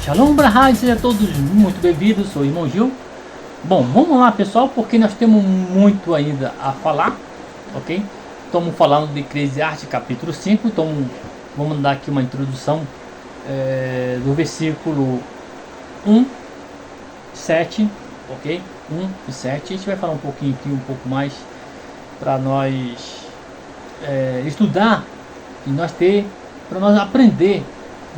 Shalom Brahá, sejam todos muito bem-vindos, sou o irmão Gil. Bom, vamos lá pessoal, porque nós temos muito ainda a falar, ok? Estamos falando de Eclesiastes capítulo 5, então vamos dar aqui uma introdução do versículo 1, 7, ok? 1 e 7, a gente vai falar um pouquinho aqui, um pouco mais, para nós estudar e para nós aprender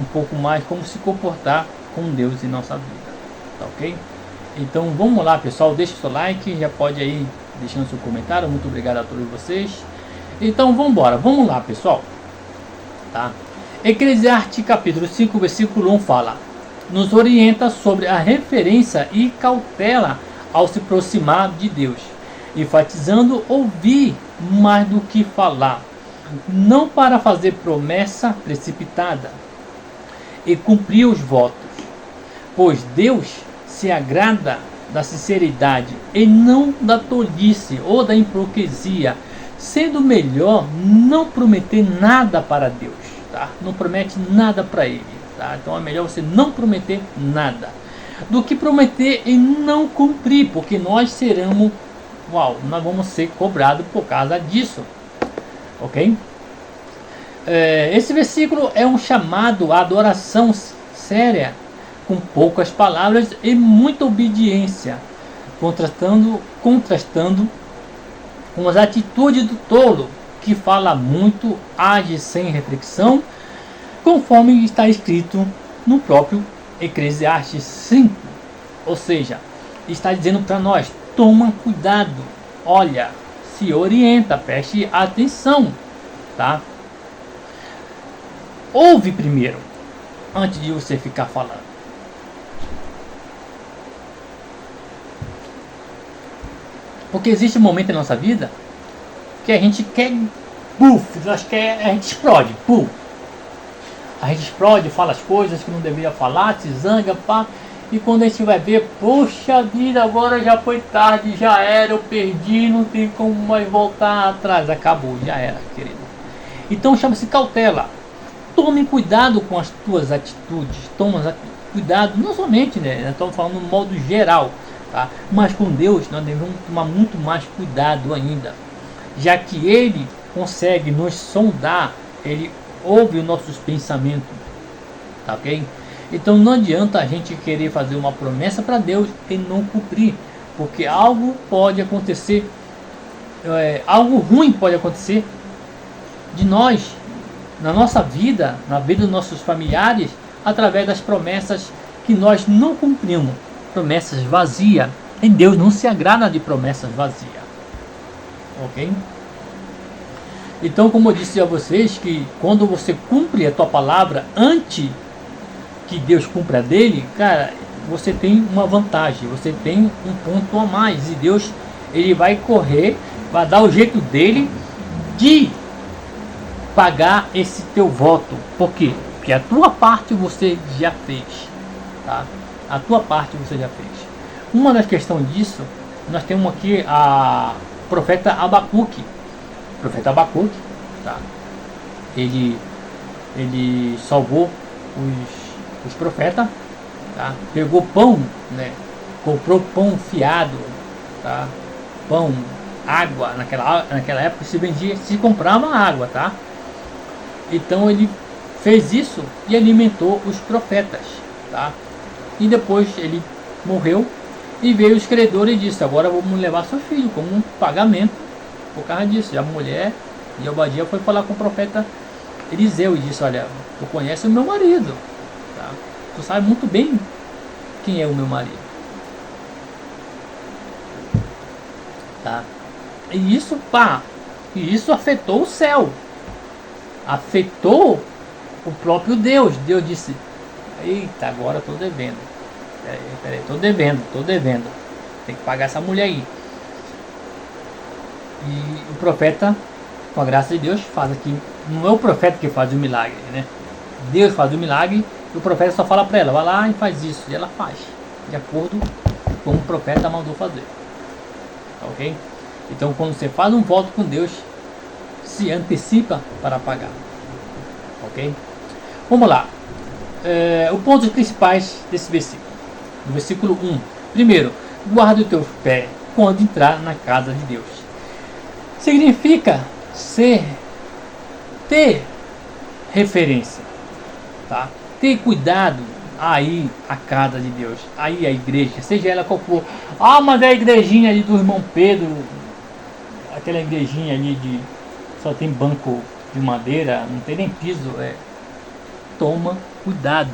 um pouco mais como se comportar com Deus em nossa vida, tá ok? Então vamos lá pessoal, deixa o seu like, já pode aí deixando seu comentário, muito obrigado a todos vocês. Então vamos embora, vamos lá pessoal, tá? Eclesiastes capítulo 5 versículo 1 fala, nos orienta sobre a referência e cautela ao se aproximar de Deus, enfatizando ouvir mais do que falar, não para fazer promessa precipitada e cumprir os votos, pois Deus se agrada da sinceridade e não da tolice ou da hipocrisia, sendo melhor não prometer nada para Deus, tá? Não promete nada para Ele, tá? Então é melhor você não prometer nada do que prometer e não cumprir, porque nós vamos ser cobrados por causa disso, ok? Esse versículo é um chamado à adoração séria, com poucas palavras e muita obediência, contrastando com as atitudes do tolo, que fala muito, age sem reflexão, conforme está escrito no próprio Eclesiastes 5. Ou seja, está dizendo para nós, toma cuidado, olha, se orienta, preste atenção, tá? Ouve primeiro, antes de você ficar falando. Porque existe um momento na nossa vida que a gente quer, a gente explode, a gente explode, fala as coisas que não deveria falar, se zanga, pá. E quando a gente vai ver, poxa vida, agora já foi tarde, já era, eu perdi, não tem como mais voltar atrás, acabou, já era, querido. Então chama-se cautela. Tome cuidado com as tuas atitudes, toma cuidado, não somente, né? Nós estamos falando no modo geral, tá? Mas com Deus nós devemos tomar muito mais cuidado ainda, já que Ele consegue nos sondar, Ele ouve os nossos pensamentos, tá ok? Então não adianta a gente querer fazer uma promessa para Deus e não cumprir, porque algo pode acontecer, algo ruim pode acontecer de nós, na nossa vida, na vida dos nossos familiares, através das promessas que nós não cumprimos, promessas vazias. E Deus não se agrada de promessas vazias, ok? Então, como eu disse a vocês, que quando você cumpre a tua palavra antes que Deus cumpra a dele, cara, você tem uma vantagem, você tem um ponto a mais, e Deus, ele vai correr, vai dar o jeito dele de pagar esse teu voto. Por quê? Porque a tua parte você já fez, tá? A tua parte você já fez. Uma das questões disso, nós temos aqui a profeta Abacuque. O profeta Abacuque, tá? Ele salvou os profetas, tá? Pegou pão, né? Comprou pão fiado, tá? Pão, água, naquela época se vendia, se comprava água, tá? Então ele fez isso e alimentou os profetas, tá? E depois ele morreu e veio os credores e disse, agora vamos levar seu filho como um pagamento por causa disso. E a mulher de Obadia foi falar com o profeta Eliseu e disse, olha, tu conhece o meu marido, tá? Tu sabe muito bem quem é o meu marido, tá? E isso afetou o céu, afetou o próprio Deus. Deus disse, eita, agora estou devendo, peraí, estou devendo, tem que pagar essa mulher aí. E o profeta, com a graça de Deus, faz aqui, não é o profeta que faz o milagre, né? Deus faz o milagre e o profeta só fala para ela, vai lá e faz isso, e ela faz, de acordo com o profeta mandou fazer, tá ok? Então quando você faz um voto com Deus, se antecipa para pagar, ok? Vamos lá. os pontos principais desse versículo. No versículo 1. Primeiro, guarda os teus pés quando entrar na casa de Deus. Significa ter referência, tá? Ter cuidado aí a casa de Deus, aí a igreja, seja ela qual for. Ah, mas é a igrejinha ali do irmão Pedro, aquela igrejinha ali de só tem banco de madeira, não tem nem piso, toma cuidado.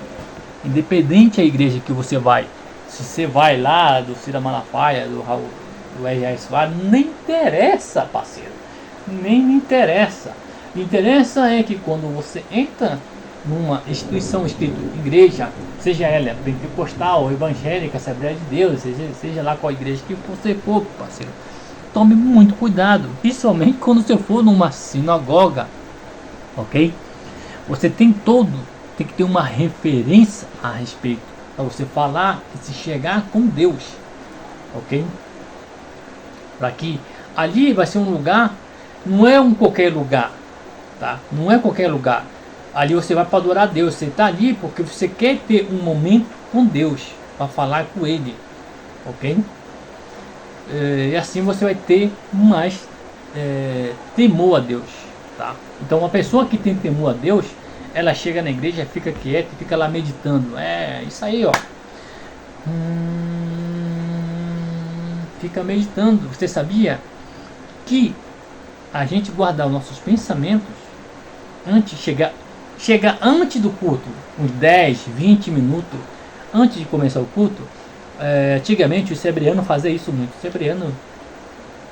Independente da igreja que você vai, se você vai lá do Cida Malafaia, do Raul, do R.A. Soares, nem interessa, parceiro, nem me interessa. Interessa é que quando você entra numa instituição escrito igreja, seja ela pentecostal, evangélica, Assembleia de Deus, seja lá qual igreja que você for, parceiro, tome muito cuidado, principalmente quando você for numa sinagoga, ok? Você tem que ter uma referência a respeito, para você falar e se chegar com Deus, ok? Para que ali vai ser um lugar, não é um qualquer lugar, tá? Não é qualquer lugar. Ali você vai para adorar a Deus. Você está ali porque você quer ter um momento com Deus, para falar com Ele, ok? E assim você vai ter mais temor a Deus, tá? Então uma pessoa que tem temor a Deus, ela chega na igreja, fica quieta e fica lá meditando. Isso aí, ó. Fica meditando. Você sabia que a gente guardar os nossos pensamentos antes chega antes do culto, uns 10, 20 minutos antes de começar o culto? Antigamente o sebreano fazia isso muito. O sebreano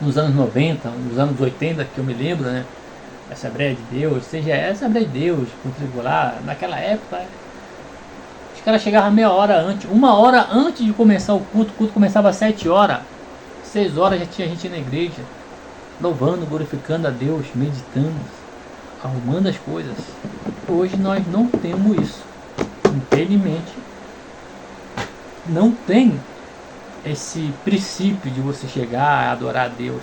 nos anos 90, nos anos 80, que eu me lembro, né? A Assembleia de Deus, seja a Assembleia de Deus, contribular, naquela época, os caras chegavam meia hora antes, 1 hora antes de começar o culto começava às 7 horas, 6 horas já tinha gente na igreja, louvando, glorificando a Deus, meditando, arrumando as coisas. Hoje nós não temos isso, infelizmente, não tem esse princípio de você chegar a adorar a Deus,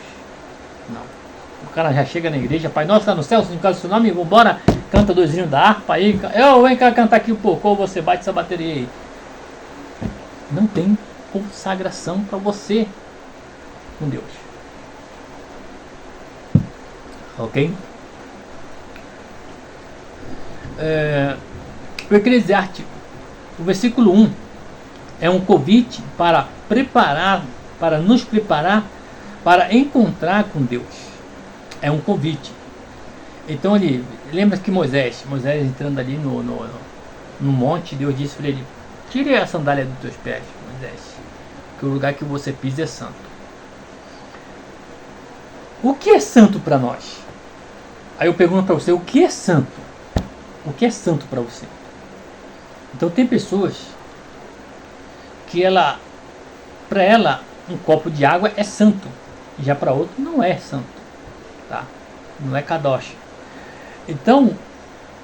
não. O cara já chega na igreja, Pai Nosso está no céu, em casa do seu nome, vambora, canta 2 hinos da harpa aí, vem cá cantar aqui um pouco, ou você bate essa bateria aí. Não tem consagração para você com Deus, ok? O Eclesiastes, o versículo 1 é um convite para nos preparar para encontrar com Deus. É um convite. Então ele lembra que Moisés entrando ali no monte, Deus disse para ele: tire a sandália dos teus pés, Moisés, que o lugar que você pisa é santo. O que é santo para nós? Aí eu pergunto para você: o que é santo? O que é santo para você? Então tem pessoas que para ela um copo de água é santo, e já para outro não é santo, tá? Não é kadosh. Então,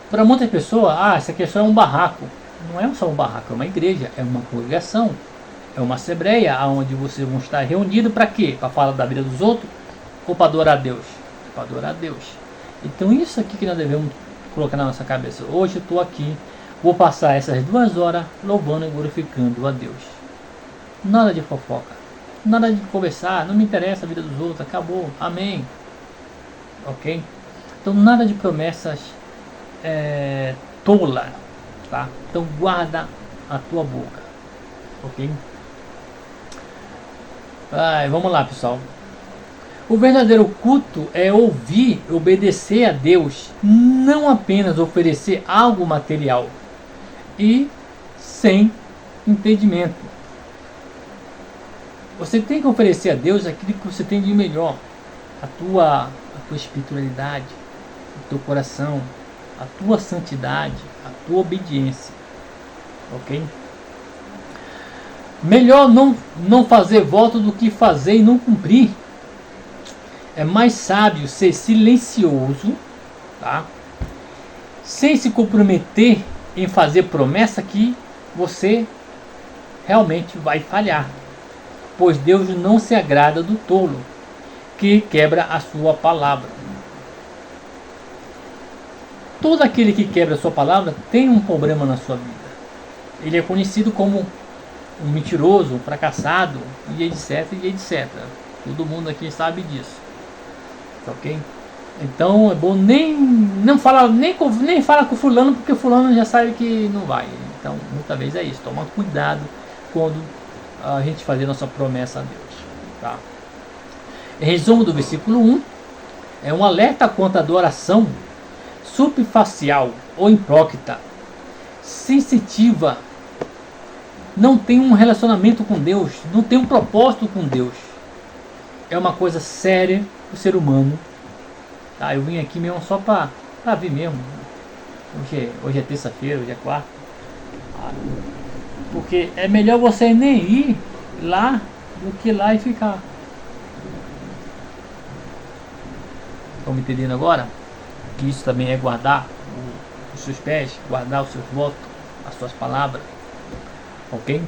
para muitas pessoas, isso aqui só é um barraco. Não é só um barraco, é uma igreja, é uma congregação, é uma assembleia onde vocês vão estar reunidos para quê? Para falar da vida dos outros ou para adorar a Deus? Para adorar a Deus. Então isso aqui que nós devemos colocar na nossa cabeça. Hoje eu estou aqui, vou passar essas 2 horas louvando e glorificando a Deus. Nada de fofoca, nada de conversar, não me interessa a vida dos outros, acabou, amém. Ok? Então nada de promessas tola, tá? Então guarda a tua boca, ok? Vamos lá, pessoal. O verdadeiro culto é ouvir e obedecer a Deus, não apenas oferecer algo material e sem entendimento. Você tem que oferecer a Deus aquilo que você tem de melhor, a tua espiritualidade, o teu coração, a tua santidade, a tua obediência, ok? Melhor não fazer voto do que fazer e não cumprir. É mais sábio ser silencioso, tá? Sem se comprometer em fazer promessa que você realmente vai falhar, pois Deus não se agrada do tolo que quebra a sua palavra. Todo aquele que quebra a sua palavra tem um problema na sua vida. ele é conhecido como um mentiroso, um fracassado, e etc, e etc. Todo mundo aqui sabe disso, ok? Então é bom nem fala com fulano, porque fulano já sabe que não vai. Então muitas vezes é isso, toma cuidado quando a gente fazer nossa promessa a Deus, tá? Em resumo do versículo 1, é um alerta contra a adoração superficial ou hipócrita, sensitiva, não tem um relacionamento com Deus, não tem um propósito com Deus. É uma coisa séria o ser humano. Tá, eu vim aqui mesmo só para ver mesmo. Hoje é terça-feira, hoje é quarta. Porque é melhor você nem ir lá do que lá e ficar. Estão me entendendo agora? Que isso também é guardar os seus pés, guardar os seus votos, as suas palavras. Ok?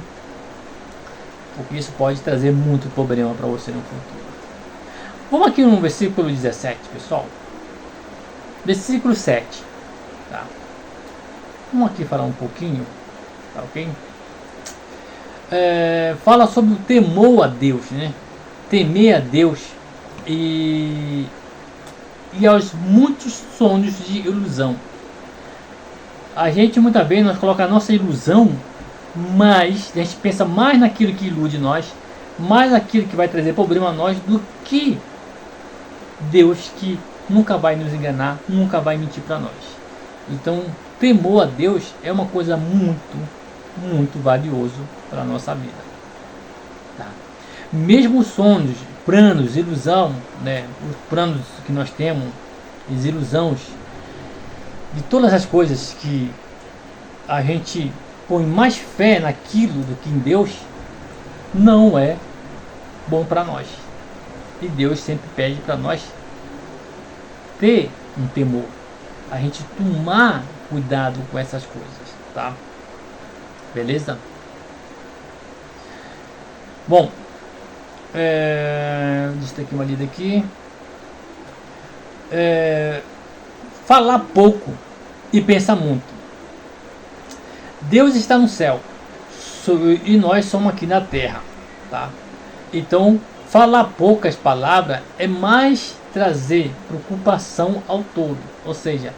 Porque isso pode trazer muito problema para você no futuro. Vamos aqui no versículo 17, pessoal. Versículo 7. Tá? Vamos aqui falar um pouquinho. Tá, ok? Fala sobre o temor a Deus, né? Temer a Deus e aos muitos sonhos de ilusão. A gente muitas vezes nós coloca a nossa ilusão, mas a gente pensa mais naquilo que ilude nós, mais naquilo que vai trazer problema a nós, do que Deus, que nunca vai nos enganar, nunca vai mentir para nós. Então, temor a Deus é uma coisa muito, muito valioso para a nossa vida. Tá? Mesmo os sonhos, planos, ilusão, né? Os planos que nós temos, as ilusões, de todas as coisas que a gente põe mais fé naquilo do que em Deus, não é bom para nós. E Deus sempre pede para nós ter um temor, a gente tomar cuidado com essas coisas, tá? Beleza? Bom, deixa eu ter aqui uma lida aqui. Falar pouco e pensar muito. Deus está no céu e nós somos aqui na terra, tá? Então, falar poucas palavras é mais trazer preocupação ao todo. Ou seja,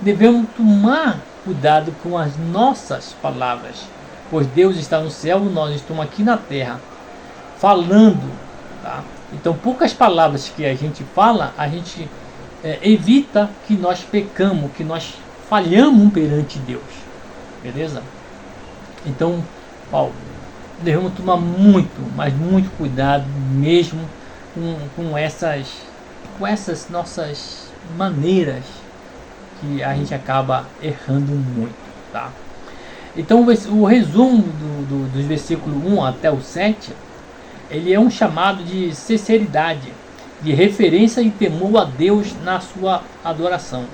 devemos tomar cuidado com as nossas palavras, pois Deus está no céu e nós estamos aqui na terra falando, tá? Então, poucas palavras que a gente fala, a gente evita que nós pecamos, que nós falhamos perante Deus. Beleza? Então, devemos tomar muito, mas muito cuidado mesmo com essas nossas maneiras que a gente acaba errando muito, tá? Então, o resumo dos versículos 1 até o 7, ele é um chamado de sinceridade, de referência e temor a Deus na sua adoração.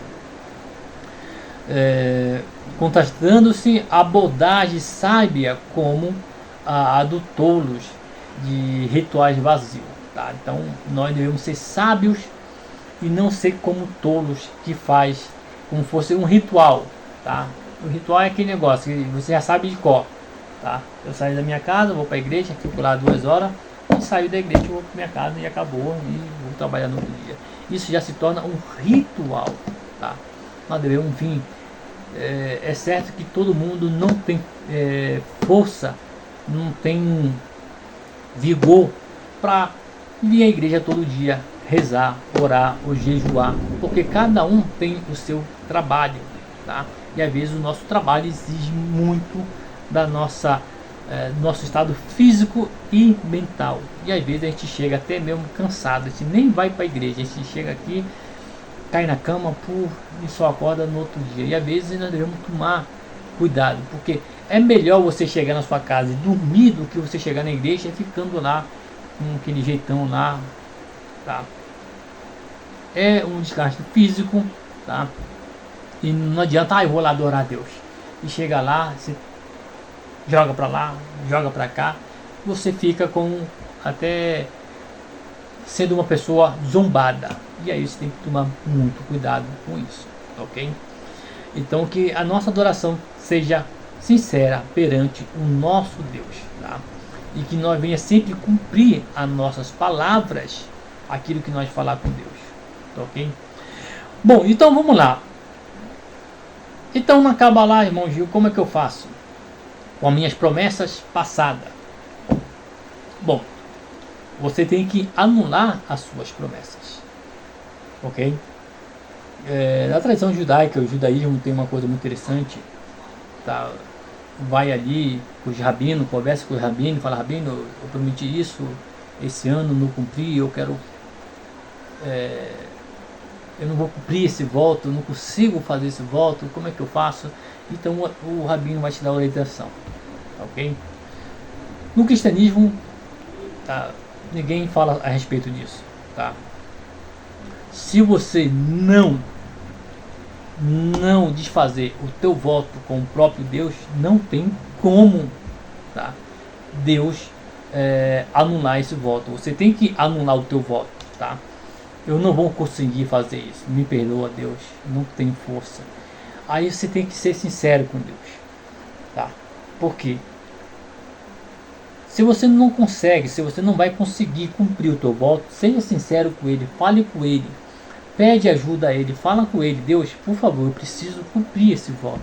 Contrastando-se a abordagem sábia como a do tolos de rituais vazios, tá? Então nós devemos ser sábios e não ser como tolos que faz como fosse um ritual, tá? O ritual é aquele negócio que você já sabe de cor, tá? Eu saio da minha casa, vou para a igreja, fico lá 2 horas e saio da igreja, vou para minha casa e acabou, e vou trabalhar no outro dia. Isso já se torna um ritual, tá? Nós devemos vir. É certo que todo mundo não tem força, não tem vigor para vir à igreja todo dia, rezar, orar ou jejuar, porque cada um tem o seu trabalho, tá? E às vezes o nosso trabalho exige muito da nosso estado físico e mental, e às vezes a gente chega até mesmo cansado, a gente nem vai para a igreja, a gente chega aqui, cai na cama e só acorda no outro dia. E às vezes nós devemos tomar cuidado, porque é melhor você chegar na sua casa e dormir do que você chegar na igreja e ficando lá com aquele jeitão lá, tá? É um desgaste físico, tá? E não adianta, eu vou lá adorar a Deus. E chega lá, você joga pra lá, joga pra cá, você fica até sendo uma pessoa zombada. E aí você tem que tomar muito cuidado com isso, ok? Então que a nossa adoração seja sincera perante o nosso Deus, tá? E que nós venha sempre cumprir as nossas palavras, aquilo que nós falar com Deus, tá ok? Bom, então vamos lá. Então não acaba lá, irmão Gil, como é que eu faço com as minhas promessas passadas? Bom, você tem que anular as suas promessas, ok? Na tradição judaica, o judaísmo tem uma coisa muito interessante, tá? Vai ali com os rabinos, conversa com os rabinos, fala: rabino, eu prometi isso, esse ano não cumpri, eu quero, eu não vou cumprir esse voto, eu não consigo fazer esse voto, como é que eu faço? Então o rabino vai te dar orientação, ok? No cristianismo, tá, ninguém fala a respeito disso, tá? Se você não desfazer o teu voto com o próprio Deus, não tem como, tá, Deus anular esse voto. Você tem que anular o teu voto, tá? Eu não vou conseguir fazer isso, me perdoa, Deus, não tenho força. Aí você tem que ser sincero com Deus, tá? Por quê? Se você não consegue, se você não vai conseguir cumprir o teu voto, seja sincero com Ele, fale com Ele, pede ajuda a Ele, fala com Ele: Deus, por favor, eu preciso cumprir esse voto.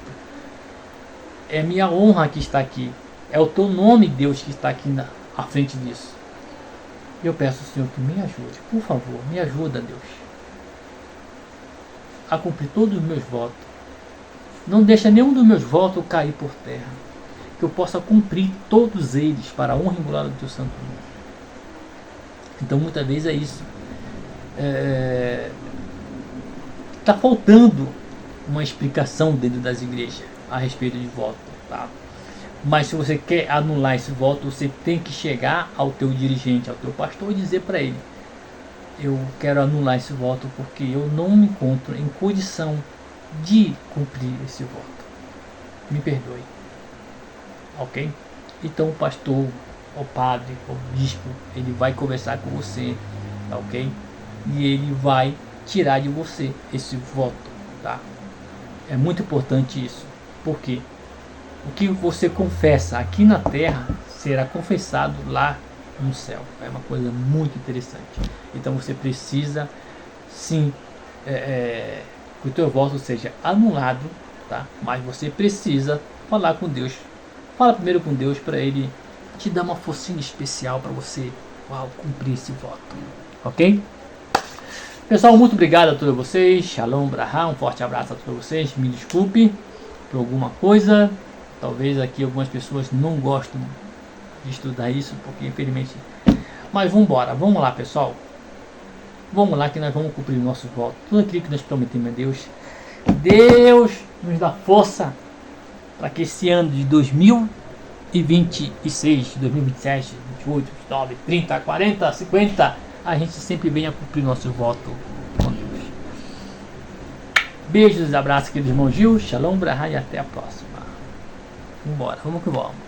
É minha honra que está aqui, é o teu nome, Deus, que está aqui à frente disso. Eu peço ao Senhor que me ajude, por favor, me ajuda, Deus, a cumprir todos os meus votos. Não deixa nenhum dos meus votos cair por terra, que eu possa cumprir todos eles para a honra e glória do teu santo nome. Então muitas vezes é isso. Está faltando uma explicação dentro das igrejas a respeito de voto, tá? Mas se você quer anular esse voto, você tem que chegar ao teu dirigente, ao teu pastor, e dizer para ele: eu quero anular esse voto porque eu não me encontro em condição de cumprir esse voto, me perdoe, ok? Então o pastor, o padre, o bispo, ele vai conversar com você, ok? E ele vai tirar de você esse voto, tá? É muito importante isso, porque o que você confessa aqui na terra será confessado lá no céu. É uma coisa muito interessante. Então você precisa sim que o teu voto seja anulado, tá? Mas você precisa falar com Deus. Fala primeiro com Deus para Ele te dar uma forcinha especial para você cumprir esse voto, ok? Pessoal, muito obrigado a todos vocês. Shalom Brahá, um forte abraço a todos vocês. Me desculpe por alguma coisa. Talvez aqui algumas pessoas não gostam de estudar isso, porque infelizmente... Mas vamos embora, vamos lá, pessoal. Vamos lá que nós vamos cumprir o nosso voto. Tudo aquilo que nós prometemos a Deus. Deus nos dá força para que esse ano de 2026, 2027, 28, 29, 30, 40, 50, a gente sempre venha cumprir nosso voto com Deus. Beijos, abraços, querido irmão Gil. Shalom, Brahá, e até a próxima. Vambora, vamos que vamos.